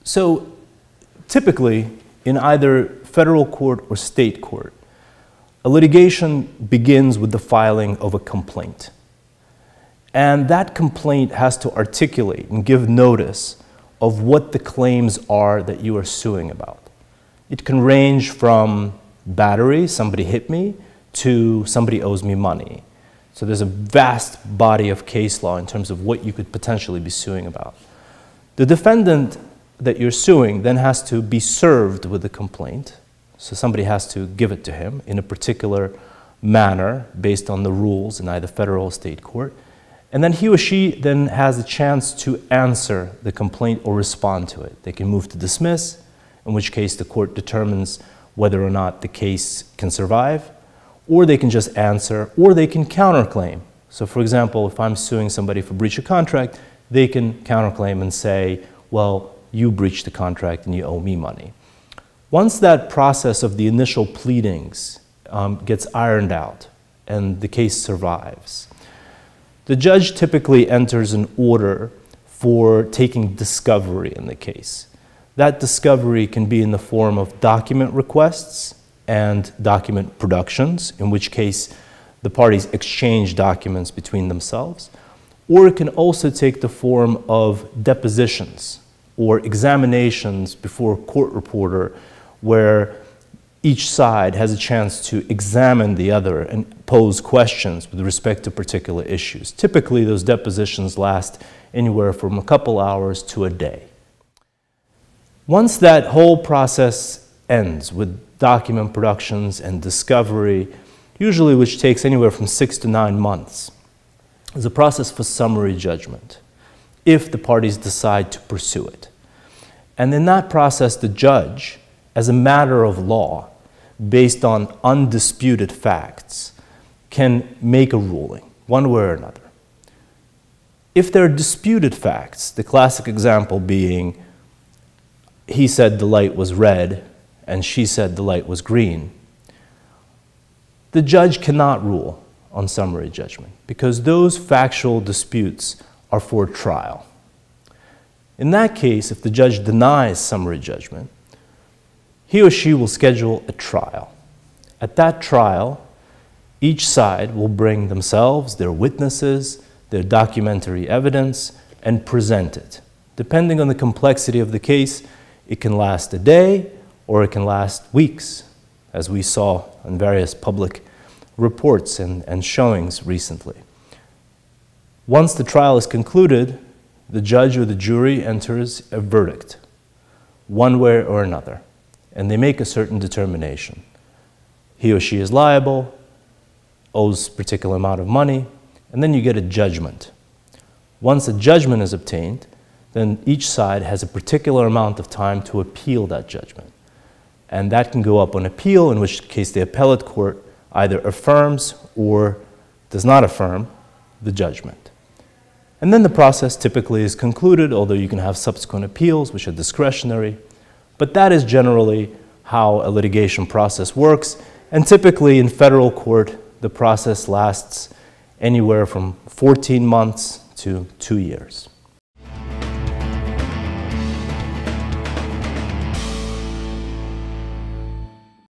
So typically, in either federal court or state court, a litigation begins with the filing of a complaint. And that complaint has to articulate and give notice of what the claims are that you are suing about. It can range from battery, somebody hit me, to somebody owes me money. So there's a vast body of case law in terms of what you could potentially be suing about. The defendant that you're suing then has to be served with the complaint. So somebody has to give it to him in a particular manner based on the rules in either federal or state court. And then he or she then has a chance to answer the complaint or respond to it. They can move to dismiss, in which case the court determines whether or not the case can survive, or they can just answer, or they can counterclaim. So for example, if I'm suing somebody for breach of contract, they can counterclaim and say, well, you breached the contract and you owe me money. Once that process of the initial pleadings gets ironed out and the case survives, the judge typically enters an order for taking discovery in the case. That discovery can be in the form of document requests and document productions, in which case the parties exchange documents between themselves, or it can also take the form of depositions or examinations before a court reporter where each side has a chance to examine the other and pose questions with respect to particular issues. Typically, those depositions last anywhere from a couple hours to a day. Once that whole process ends with document productions and discovery, usually which takes anywhere from 6 to 9 months, is a process for summary judgment, if the parties decide to pursue it. And in that process, the judge, as a matter of law, based on undisputed facts, can make a ruling, one way or another. If there are disputed facts, the classic example being, he said the light was red and she said the light was green, the judge cannot rule on summary judgment because those factual disputes are for trial. In that case, if the judge denies summary judgment, he or she will schedule a trial. At that trial, each side will bring themselves, their witnesses, their documentary evidence, and present it. Depending on the complexity of the case, it can last a day or it can last weeks, as we saw in various public reports and showings recently. Once the trial is concluded, the judge or the jury enters a verdict, one way or another, and they make a certain determination. He or she is liable, owes a particular amount of money, and then you get a judgment. Once a judgment is obtained, then each side has a particular amount of time to appeal that judgment. And that can go up on appeal, in which case the appellate court either affirms or does not affirm the judgment. And then the process typically is concluded, although you can have subsequent appeals, which are discretionary. But that is generally how a litigation process works. And typically in federal court, the process lasts anywhere from 14 months to 2 years.